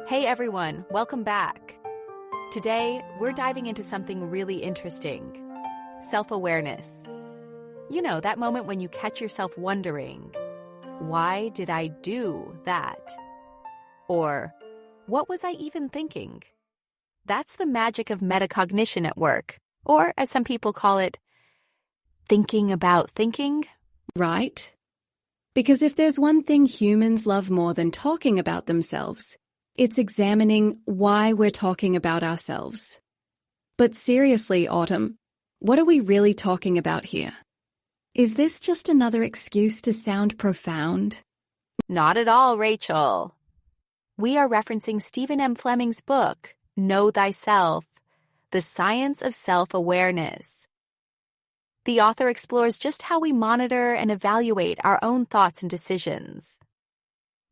Hey everyone, welcome back. Today, we're diving into something really interesting. Self-awareness. You know, that moment when you catch yourself wondering, why did I do that? Or, what was I even thinking? That's the magic of metacognition at work, or as some people call it, thinking about thinking. Right? Because if there's one thing humans love more than talking about themselves, it's examining why we're talking about ourselves. But seriously, Autumn, what are we really talking about here? Is this just another excuse to sound profound? Not at all, Rachel. We are referencing Stephen M. Fleming's book, Know Thyself, The Science of Self-Awareness. The author explores just how we monitor and evaluate our own thoughts and decisions.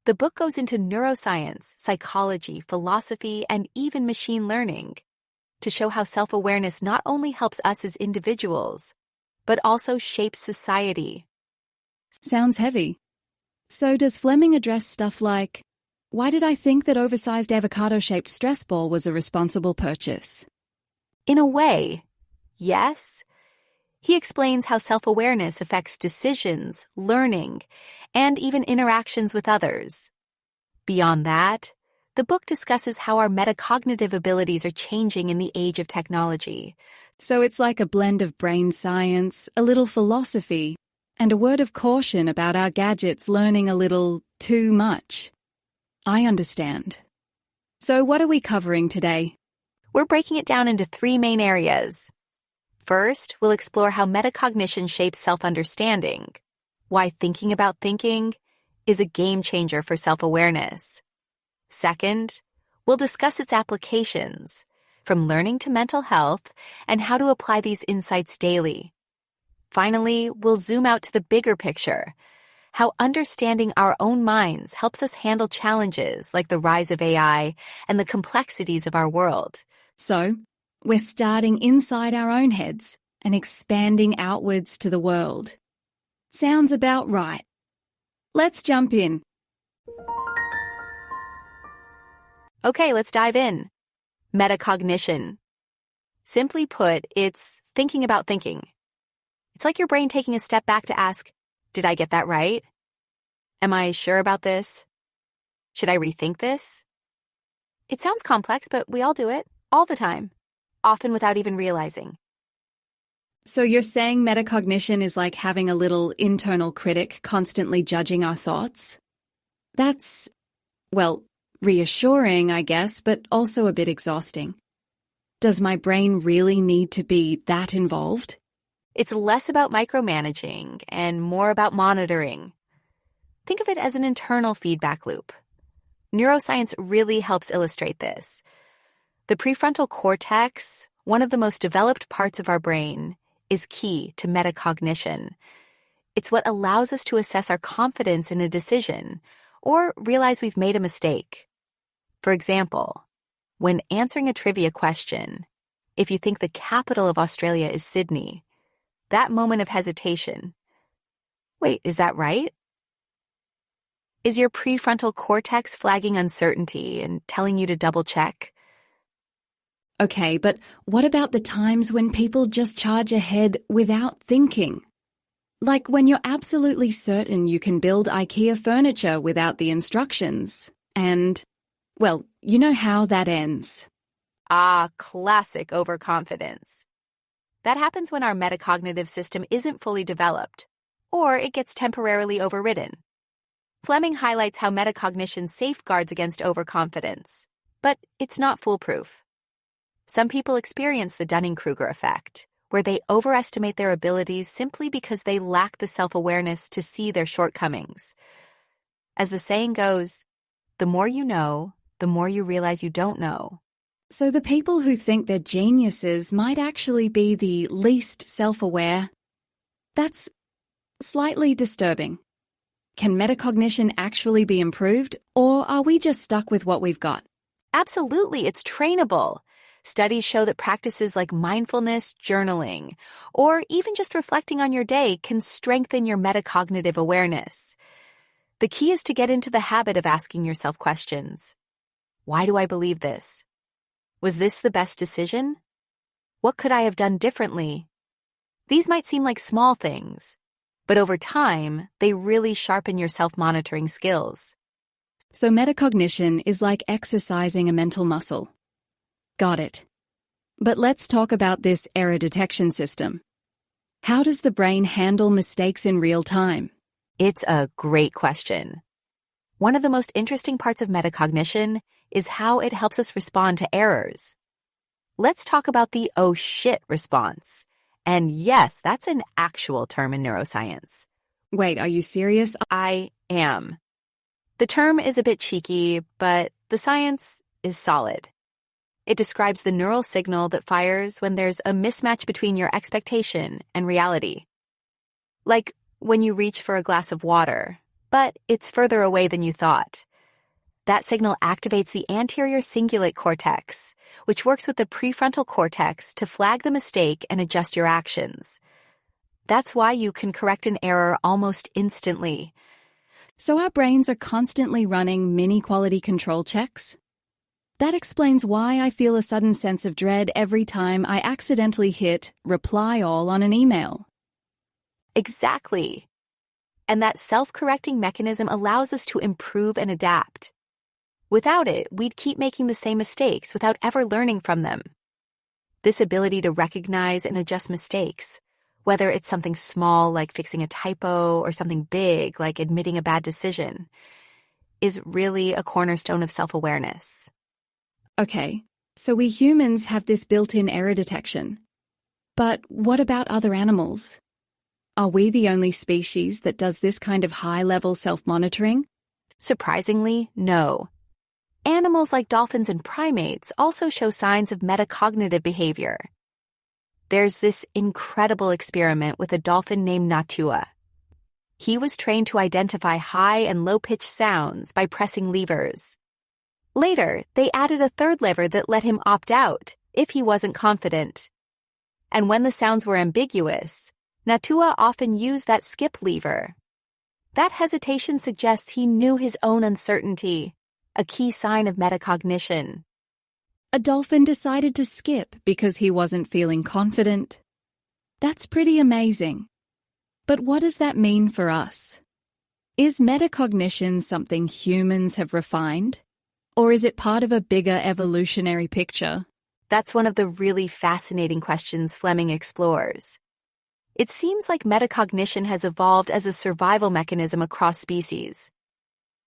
The book goes into neuroscience, psychology, philosophy, and even machine learning to show how self-awareness not only helps us as individuals, but also shapes society. Sounds heavy. So does Fleming address stuff like, why did I think that oversized avocado-shaped stress ball was a responsible purchase? In a way, yes. He explains how self-awareness affects decisions, learning, and even interactions with others. Beyond that, the book discusses how our metacognitive abilities are changing in the age of technology. So it's like a blend of brain science, a little philosophy, and a word of caution about our gadgets learning a little too much. I understand. So what are we covering today? We're breaking it down into three main areas. First, we'll explore how metacognition shapes self-understanding, why thinking about thinking is a game changer for self-awareness. Second, we'll discuss its applications, from learning to mental health, and how to apply these insights daily. Finally, we'll zoom out to the bigger picture, how understanding our own minds helps us handle challenges like the rise of AI and the complexities of our world. So, we're starting inside our own heads and expanding outwards to the world. Sounds about right. Let's jump in. Okay, let's dive in. Metacognition. Simply put, it's thinking about thinking. It's like your brain taking a step back to ask, did I get that right? Am I sure about this? Should I rethink this? It sounds complex, but we all do it, all the time, often without even realizing. So you're saying metacognition is like having a little internal critic constantly judging our thoughts? That's, well, reassuring, I guess, but also a bit exhausting. Does my brain really need to be that involved? It's less about micromanaging and more about monitoring. Think of it as an internal feedback loop. Neuroscience really helps illustrate this. The prefrontal cortex, one of the most developed parts of our brain, is key to metacognition. It's what allows us to assess our confidence in a decision or realize we've made a mistake. For example, when answering a trivia question, if you think the capital of Australia is Sydney, that moment of hesitation, wait, is that right? Is your prefrontal cortex flagging uncertainty and telling you to double-check? Okay, but what about the times when people just charge ahead without thinking? Like when you're absolutely certain you can build IKEA furniture without the instructions. And, well, you know how that ends. Ah, classic overconfidence. That happens when our metacognitive system isn't fully developed, or it gets temporarily overridden. Fleming highlights how metacognition safeguards against overconfidence, but it's not foolproof. Some people experience the Dunning-Kruger effect, where they overestimate their abilities simply because they lack the self-awareness to see their shortcomings. As the saying goes, the more you know, the more you realize you don't know. So the people who think they're geniuses might actually be the least self-aware. That's slightly disturbing. Can metacognition actually be improved, or are we just stuck with what we've got? Absolutely, it's trainable. Studies show that practices like mindfulness, journaling, or even just reflecting on your day can strengthen your metacognitive awareness. The key is to get into the habit of asking yourself questions. Why do I believe this? Was this the best decision? What could I have done differently? These might seem like small things, but over time, they really sharpen your self-monitoring skills. So metacognition is like exercising a mental muscle. Got it. But let's talk about this error detection system. How does the brain handle mistakes in real time? It's a great question. One of the most interesting parts of metacognition is how it helps us respond to errors. Let's talk about the "oh shit" response. And yes, that's an actual term in neuroscience. Wait, are you serious? I am. The term is a bit cheeky, but the science is solid. It describes the neural signal that fires when there's a mismatch between your expectation and reality. Like when you reach for a glass of water, but it's further away than you thought. That signal activates the anterior cingulate cortex, which works with the prefrontal cortex to flag the mistake and adjust your actions. That's why you can correct an error almost instantly. So our brains are constantly running mini quality control checks? That explains why I feel a sudden sense of dread every time I accidentally hit reply all on an email. Exactly. And that self-correcting mechanism allows us to improve and adapt. Without it, we'd keep making the same mistakes without ever learning from them. This ability to recognize and adjust mistakes, whether it's something small like fixing a typo or something big like admitting a bad decision, is really a cornerstone of self-awareness. Okay, so we humans have this built-in error detection. But what about other animals? Are we the only species that does this kind of high-level self-monitoring? Surprisingly, no. Animals like dolphins and primates also show signs of metacognitive behavior. There's this incredible experiment with a dolphin named Natua. He was trained to identify high and low-pitched sounds by pressing levers. Later, they added a third lever that let him opt out if he wasn't confident. And when the sounds were ambiguous, Natua often used that skip lever. That hesitation suggests he knew his own uncertainty, a key sign of metacognition. A dolphin decided to skip because he wasn't feeling confident. That's pretty amazing. But what does that mean for us? Is metacognition something humans have refined? Or is it part of a bigger evolutionary picture? That's one of the really fascinating questions Fleming explores. It seems like metacognition has evolved as a survival mechanism across species.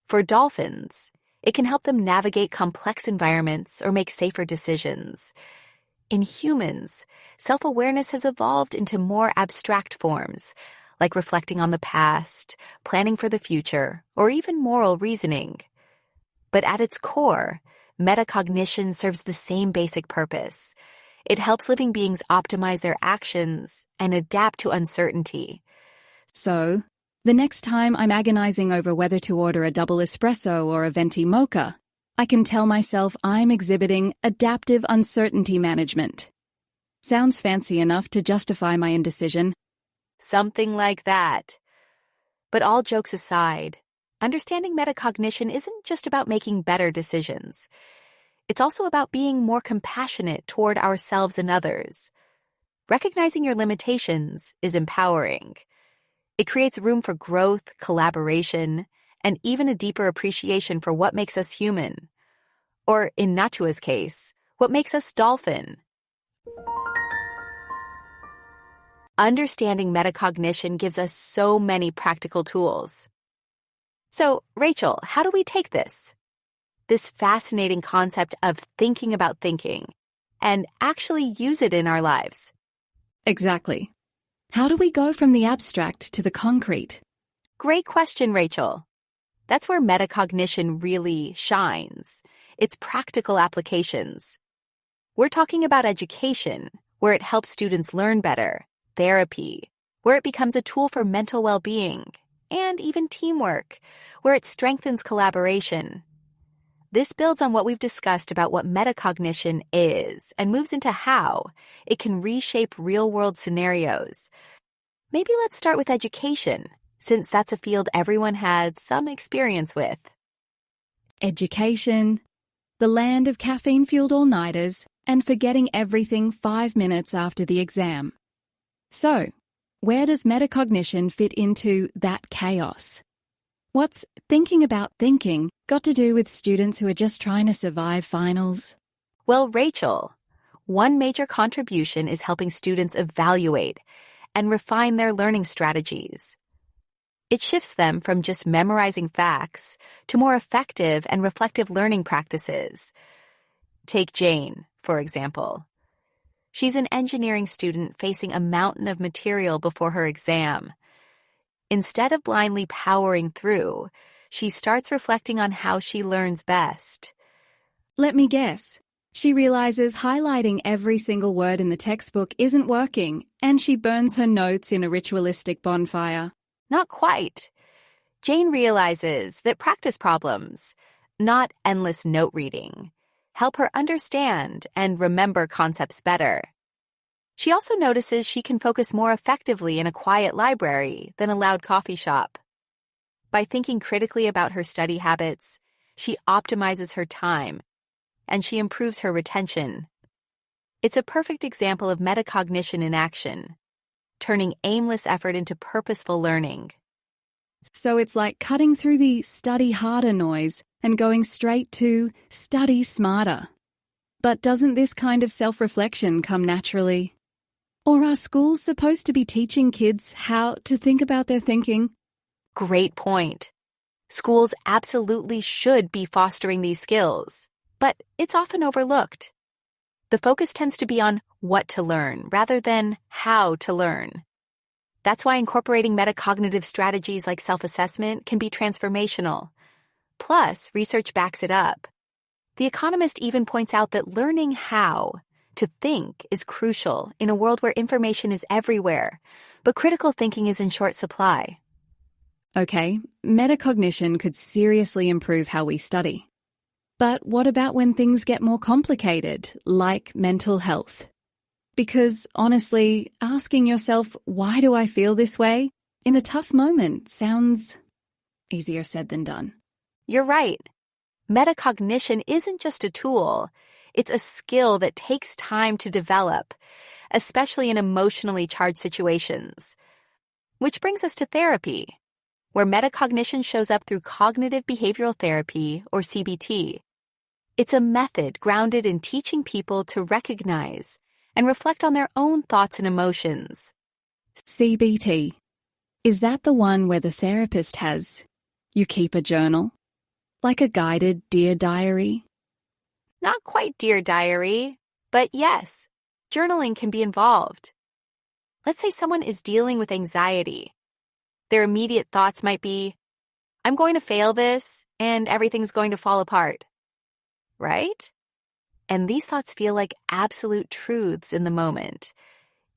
For dolphins, it can help them navigate complex environments or make safer decisions. In humans, self-awareness has evolved into more abstract forms, like reflecting on the past, planning for the future, or even moral reasoning. But at its core, metacognition serves the same basic purpose. It helps living beings optimize their actions and adapt to uncertainty. So, the next time I'm agonizing over whether to order a double espresso or a venti mocha, I can tell myself I'm exhibiting adaptive uncertainty management. Sounds fancy enough to justify my indecision. Something like that. But all jokes aside, understanding metacognition isn't just about making better decisions. It's also about being more compassionate toward ourselves and others. Recognizing your limitations is empowering. It creates room for growth, collaboration, and even a deeper appreciation for what makes us human. Or, in Natua's case, what makes us dolphin. Understanding metacognition gives us so many practical tools. So, Rachel, how do we take this? This fascinating concept of thinking about thinking and actually use it in our lives. Exactly. How do we go from the abstract to the concrete? Great question, Rachel. That's where metacognition really shines. It's practical applications. We're talking about education, where it helps students learn better, therapy, where it becomes a tool for mental well-being, and even teamwork, where it strengthens collaboration. This builds on what we've discussed about what metacognition is and moves into how it can reshape real-world scenarios. Maybe let's start with education, since that's a field everyone had some experience with. Education. the land of caffeine-fueled all-nighters, and forgetting everything 5 minutes after the exam. So, where does metacognition fit into that chaos? What's thinking about thinking got to do with students who are just trying to survive finals? Well, Rachel, one major contribution is helping students evaluate and refine their learning strategies. It shifts them from just memorizing facts to more effective and reflective learning practices. Take Jane, for example. She's an engineering student facing a mountain of material before her exam. Instead of blindly powering through, she starts reflecting on how she learns best. Let me guess. She realizes highlighting every single word in the textbook isn't working, and she burns her notes in a ritualistic bonfire. Not quite. Jane realizes that practice problems, not endless note reading, help her understand and remember concepts better. She also notices she can focus more effectively in a quiet library than a loud coffee shop. By thinking critically about her study habits, she optimizes her time, and she improves her retention. It's a perfect example of metacognition in action, turning aimless effort into purposeful learning. So it's like cutting through the study harder noise and going straight to study smarter. But doesn't this kind of self-reflection come naturally? Or are schools supposed to be teaching kids how to think about their thinking? Great point. Schools absolutely should be fostering these skills, but it's often overlooked. The focus tends to be on what to learn rather than how to learn. That's why incorporating metacognitive strategies like self-assessment can be transformational. Plus, research backs it up. The Economist even points out that learning how to think is crucial in a world where information is everywhere, but critical thinking is in short supply. Okay, metacognition could seriously improve how we study. But what about when things get more complicated, like mental health? Because honestly, asking yourself, why do I feel this way, in a tough moment sounds easier said than done. You're right. Metacognition isn't just a tool. It's a skill that takes time to develop, especially in emotionally charged situations. Which brings us to therapy, where metacognition shows up through cognitive behavioral therapy, or CBT. It's a method grounded in teaching people to recognize and reflect on their own thoughts and emotions. CBT. Is that the one where the therapist has, you keep a journal? Like a guided Dear Diary? Not quite Dear Diary, but yes, journaling can be involved. Let's say someone is dealing with anxiety. Their immediate thoughts might be, I'm going to fail this and everything's going to fall apart. Right? And these thoughts feel like absolute truths in the moment.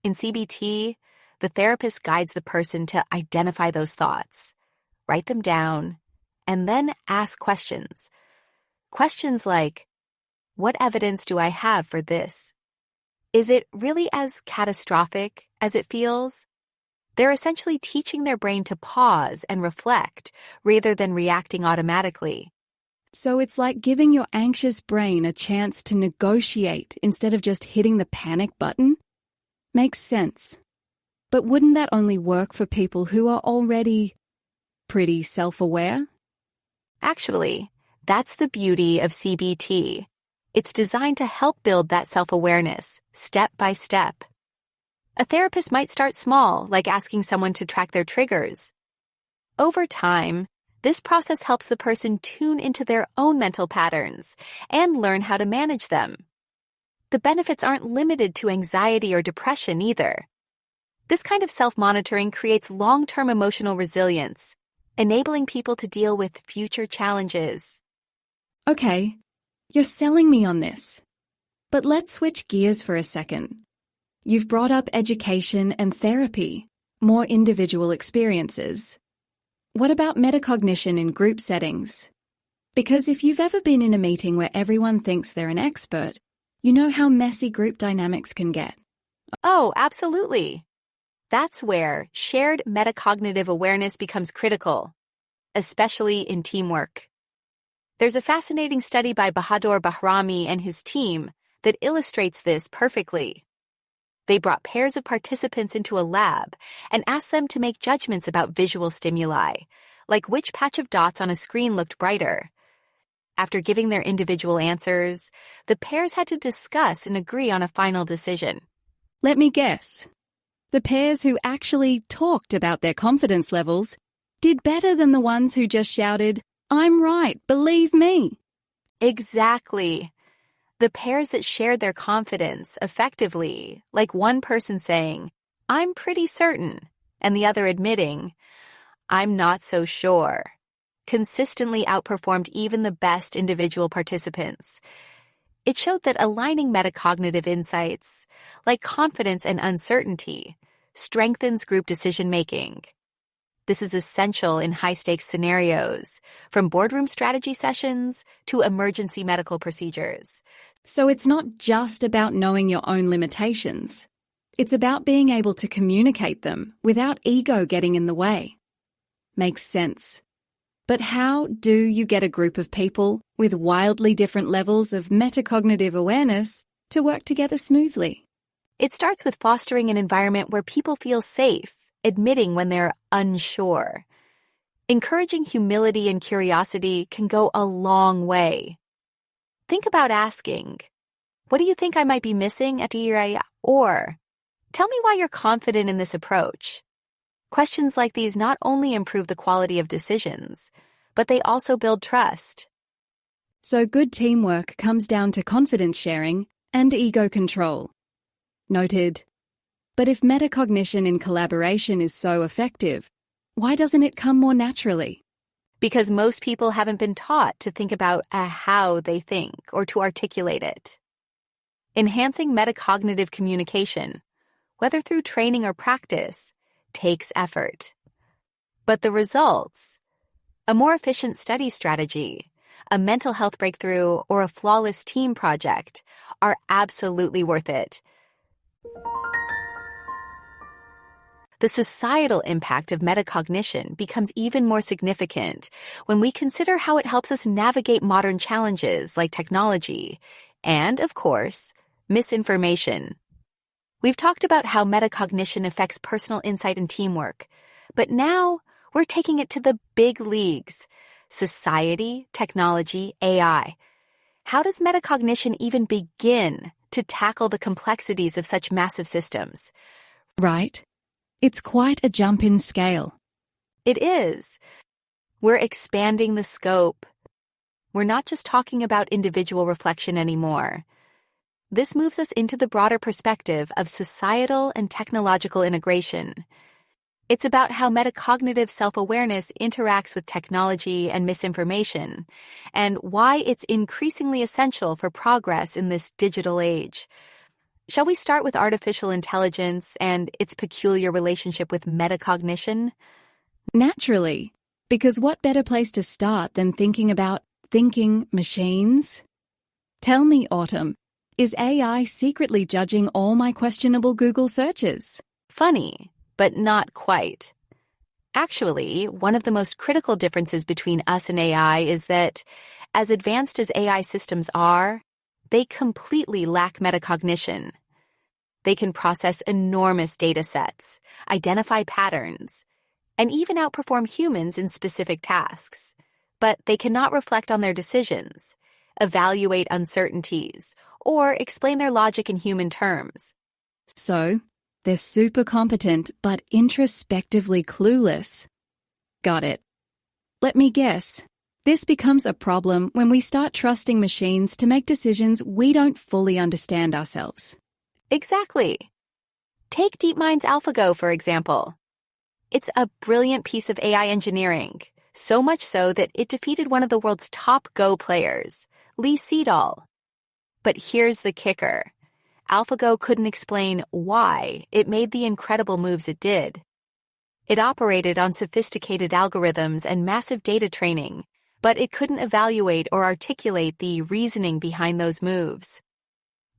In CBT, the therapist guides the person to identify those thoughts, write them down, and then ask questions. Questions like, what evidence do I have for this? Is it really as catastrophic as it feels? They're essentially teaching their brain to pause and reflect rather than reacting automatically. So it's like giving your anxious brain a chance to negotiate instead of just hitting the panic button? Makes sense. But wouldn't that only work for people who are already pretty self-aware? Actually, that's the beauty of CBT. It's designed to help build that self-awareness, step by step. A therapist might start small, like asking someone to track their triggers. Over time, this process helps the person tune into their own mental patterns and learn how to manage them. The benefits aren't limited to anxiety or depression either. This kind of self-monitoring creates long-term emotional resilience, enabling people to deal with future challenges. Okay, you're selling me on this. But let's switch gears for a second. You've brought up education and therapy, more individual experiences. What about metacognition in group settings? Because if you've ever been in a meeting where everyone thinks they're an expert, you know how messy group dynamics can get. Oh, absolutely. That's where shared metacognitive awareness becomes critical, especially in teamwork. There's a fascinating study by Bahadur Bahrami and his team that illustrates this perfectly. They brought pairs of participants into a lab and asked them to make judgments about visual stimuli, like which patch of dots on a screen looked brighter. After giving their individual answers, the pairs had to discuss and agree on a final decision. Let me guess. The pairs who actually talked about their confidence levels did better than the ones who just shouted, "I'm right, believe me." Exactly. The pairs that shared their confidence effectively, like one person saying, "I'm pretty certain," and the other admitting, "I'm not so sure," consistently outperformed even the best individual participants. It showed that aligning metacognitive insights, like confidence and uncertainty, strengthens group decision-making. This is essential in high-stakes scenarios, from boardroom strategy sessions to emergency medical procedures. So it's not just about knowing your own limitations. It's about being able to communicate them without ego getting in the way. Makes sense. But how do you get a group of people with wildly different levels of metacognitive awareness to work together smoothly? It starts with fostering an environment where people feel safe, admitting when they're unsure. Encouraging humility and curiosity can go a long way. Think about asking, "What do you think I might be missing at the or tell me why you're confident in this approach?" Questions like these not only improve the quality of decisions, but they also build trust. So good teamwork comes down to confidence sharing and ego control. Noted. But if metacognition in collaboration is so effective, why doesn't it come more naturally? Because most people haven't been taught to think about how they think or to articulate it. Enhancing metacognitive communication, whether through training or practice, takes effort. But the results, a more efficient study strategy, a mental health breakthrough, or a flawless team project, are absolutely worth it. The societal impact of metacognition becomes even more significant when we consider how it helps us navigate modern challenges like technology and, of course, misinformation. We've talked about how metacognition affects personal insight and teamwork, but now we're taking it to the big leagues: society, technology, AI. How does metacognition even begin to tackle the complexities of such massive systems? Right. It's quite a jump in scale. It is. We're expanding the scope. We're not just talking about individual reflection anymore. This moves us into the broader perspective of societal and technological integration. It's about how metacognitive self-awareness interacts with technology and misinformation, and why it's increasingly essential for progress in this digital age. Shall we start with artificial intelligence and its peculiar relationship with metacognition? Naturally, because what better place to start than thinking about thinking machines? Tell me, Autumn, is AI secretly judging all my questionable Google searches? Funny, but not quite. Actually, one of the most critical differences between us and AI is that, as advanced as AI systems are, they completely lack metacognition. They can process enormous data sets, identify patterns, and even outperform humans in specific tasks. But they cannot reflect on their decisions, evaluate uncertainties, or explain their logic in human terms. So, they're super competent but introspectively clueless. Got it. Let me guess. This becomes a problem when we start trusting machines to make decisions we don't fully understand ourselves. Exactly. Take DeepMind's AlphaGo, for example. It's a brilliant piece of AI engineering, so much so that it defeated one of the world's top Go players, Lee Sedol. But here's the kicker. AlphaGo couldn't explain why it made the incredible moves it did. It operated on sophisticated algorithms and massive data training, but it couldn't evaluate or articulate the reasoning behind those moves.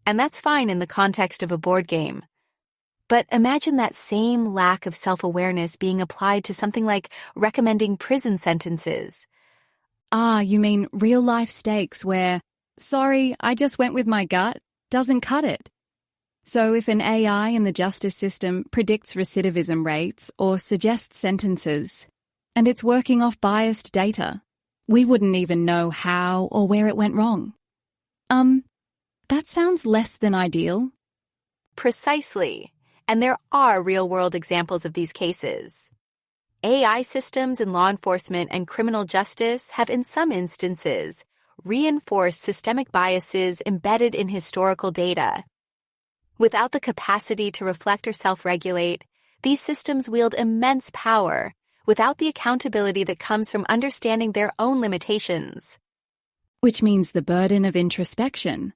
And that's fine in the context of a board game. But imagine that same lack of self-awareness being applied to something like recommending prison sentences. Ah, you mean real-life stakes where, sorry, I just went with my gut, doesn't cut it. So if an AI in the justice system predicts recidivism rates or suggests sentences, and it's working off biased data, we wouldn't even know how or where it went wrong. That sounds less than ideal. Precisely. And there are real-world examples of these cases. AI systems in law enforcement and criminal justice have in some instances reinforced systemic biases embedded in historical data. Without the capacity to reflect or self-regulate, these systems wield immense power without the accountability that comes from understanding their own limitations. Which means the burden of introspection,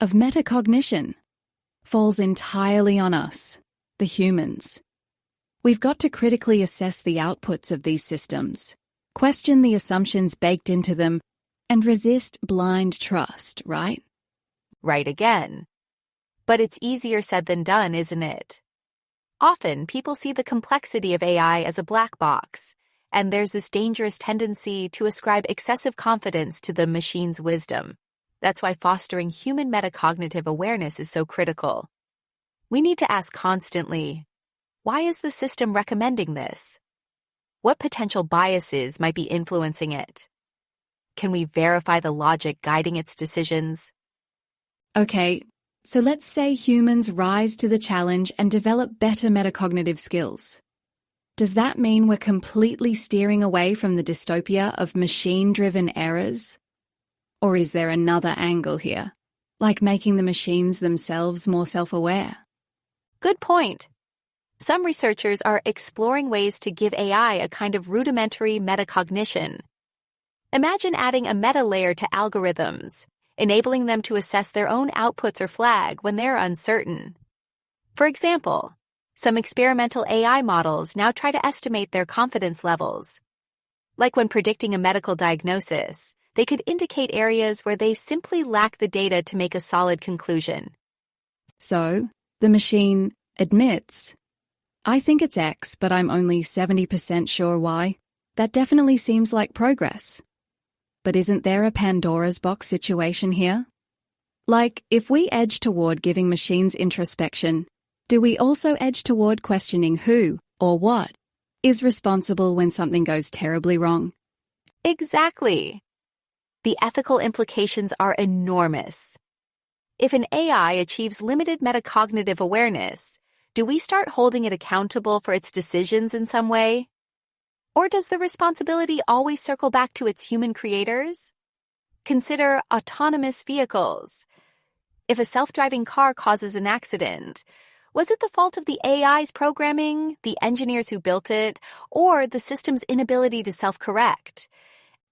of metacognition, falls entirely on us, the humans. We've got to critically assess the outputs of these systems, question the assumptions baked into them, and resist blind trust, right? Right again. But it's easier said than done, isn't it? Often, people see the complexity of AI as a black box, and there's this dangerous tendency to ascribe excessive confidence to the machine's wisdom. That's why fostering human metacognitive awareness is so critical. We need to ask constantly, why is the system recommending this? What potential biases might be influencing it? Can we verify the logic guiding its decisions? Okay, so let's say humans rise to the challenge and develop better metacognitive skills. Does that mean we're completely steering away from the dystopia of machine-driven errors? Or is there another angle here, like making the machines themselves more self-aware? Good point. Some researchers are exploring ways to give AI a kind of rudimentary metacognition. Imagine adding a meta layer to algorithms, enabling them to assess their own outputs or flag when they're uncertain. For example, some experimental AI models now try to estimate their confidence levels. Like when predicting a medical diagnosis, they could indicate areas where they simply lack the data to make a solid conclusion. So, the machine admits, I think it's X, but I'm only 70% sure why. That definitely seems like progress. But isn't there a Pandora's box situation here? Like, if we edge toward giving machines introspection, do we also edge toward questioning who, or what, is responsible when something goes terribly wrong? Exactly. The ethical implications are enormous. If an AI achieves limited metacognitive awareness, do we start holding it accountable for its decisions in some way? Or does the responsibility always circle back to its human creators? Consider autonomous vehicles. If a self-driving car causes an accident, was it the fault of the AI's programming, the engineers who built it, or the system's inability to self-correct?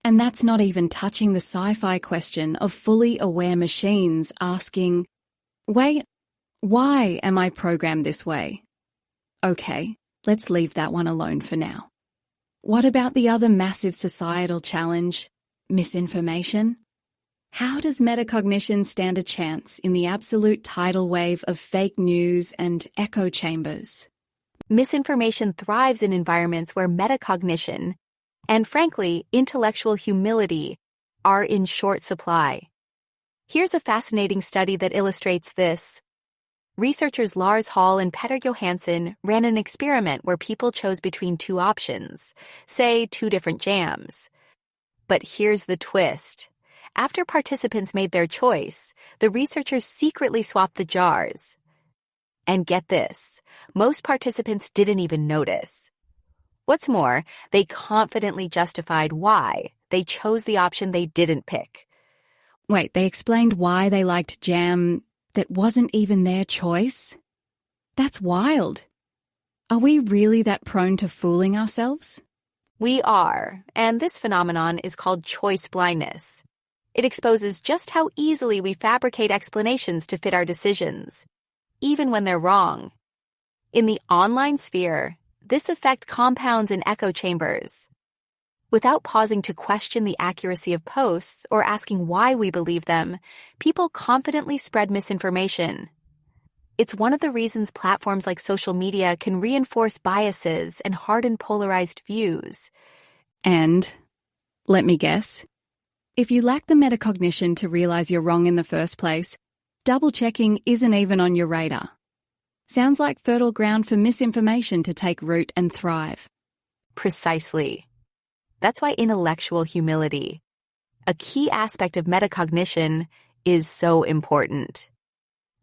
And that's not even touching the sci-fi question of fully aware machines asking, wait, why am I programmed this way? Okay, let's leave that one alone for now. What about the other massive societal challenge, misinformation? How does metacognition stand a chance in the absolute tidal wave of fake news and echo chambers? Misinformation thrives in environments where metacognition and, frankly, intellectual humility are in short supply. Here's a fascinating study that illustrates this. Researchers Lars Hall and Petter Johansson ran an experiment where people chose between two options, say 2 different jams. But here's the twist. After participants made their choice, the researchers secretly swapped the jars. And get this, most participants didn't even notice. What's more, they confidently justified why they chose the option they didn't pick. Wait, they explained why they liked jam that wasn't even their choice? That's wild. Are we really that prone to fooling ourselves? We are, and this phenomenon is called choice blindness. It exposes just how easily we fabricate explanations to fit our decisions, even when they're wrong. In the online sphere, this effect compounds in echo chambers. Without pausing to question the accuracy of posts or asking why we believe them, people confidently spread misinformation. It's one of the reasons platforms like social media can reinforce biases and harden polarized views. And, let me guess, If you lack the metacognition to realize you're wrong in the first place, double-checking isn't even on your radar. Sounds like fertile ground for misinformation to take root and thrive. Precisely. That's why intellectual humility, a key aspect of metacognition, is so important.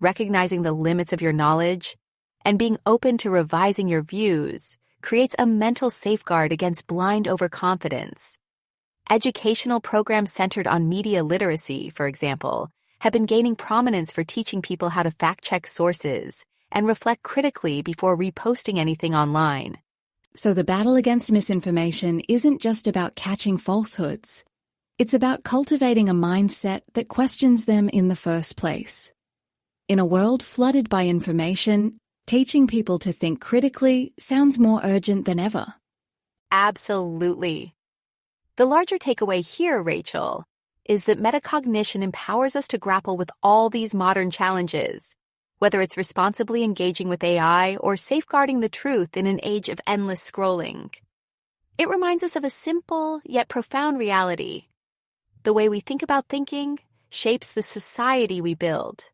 Recognizing the limits of your knowledge and being open to revising your views creates a mental safeguard against blind overconfidence. Educational programs centered on media literacy, for example, have been gaining prominence for teaching people how to fact-check sources and reflect critically before reposting anything online. So the battle against misinformation isn't just about catching falsehoods. It's about cultivating a mindset that questions them in the first place. In a world flooded by information, teaching people to think critically sounds more urgent than ever. Absolutely. The larger takeaway here, Rachel, is that metacognition empowers us to grapple with all these modern challenges, whether it's responsibly engaging with AI or safeguarding the truth in an age of endless scrolling. It reminds us of a simple yet profound reality. The way we think about thinking shapes the society we build.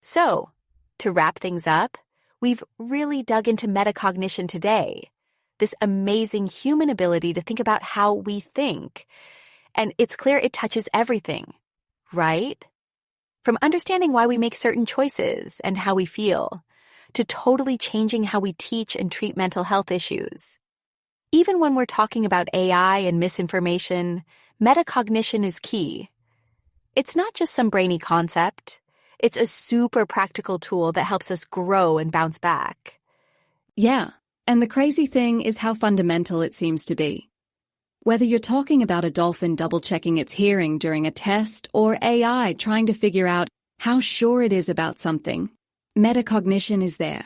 So, to wrap things up, we've really dug into metacognition today, this amazing human ability to think about how we think. And it's clear it touches everything, right? From understanding why we make certain choices and how we feel, to totally changing how we teach and treat mental health issues. Even when we're talking about AI and misinformation, metacognition is key. It's not just some brainy concept. It's a super practical tool that helps us grow and bounce back. Yeah, and the crazy thing is how fundamental it seems to be. Whether you're talking about a dolphin double-checking its hearing during a test or AI trying to figure out how sure it is about something, metacognition is there.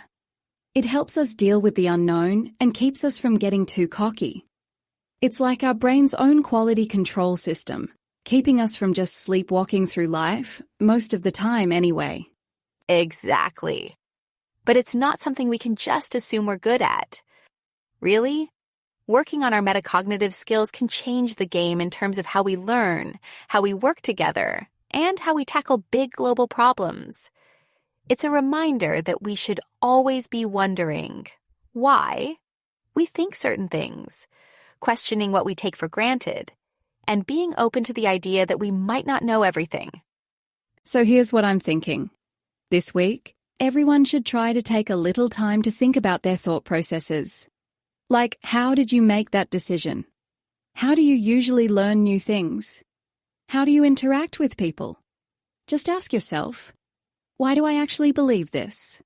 It helps us deal with the unknown and keeps us from getting too cocky. It's like our brain's own quality control system, keeping us from just sleepwalking through life, most of the time anyway. Exactly. But it's not something we can just assume we're good at. Really? Working on our metacognitive skills can change the game in terms of how we learn, how we work together, and how we tackle big global problems. It's a reminder that we should always be wondering why we think certain things, questioning what we take for granted, and being open to the idea that we might not know everything. So here's what I'm thinking. This week, everyone should try to take a little time to think about their thought processes. Like, how did you make that decision? How do you usually learn new things? How do you interact with people? Just ask yourself, why do I actually believe this?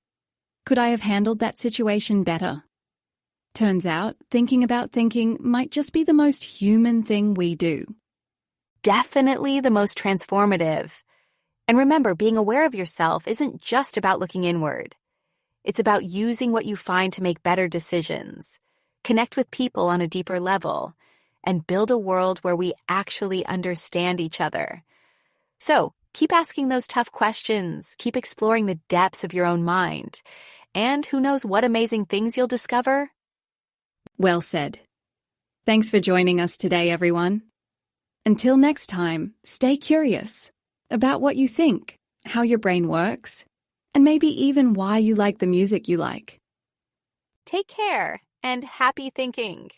Could I have handled that situation better? Turns out, thinking about thinking might just be the most human thing we do. Definitely the most transformative. And remember, being aware of yourself isn't just about looking inward. It's about using what you find to make better decisions, connect with people on a deeper level, and build a world where we actually understand each other. So, keep asking those tough questions, keep exploring the depths of your own mind, and who knows what amazing things you'll discover? Well said. Thanks for joining us today, everyone. Until next time, stay curious about what you think, how your brain works, and maybe even why you like the music you like. Take care and happy thinking.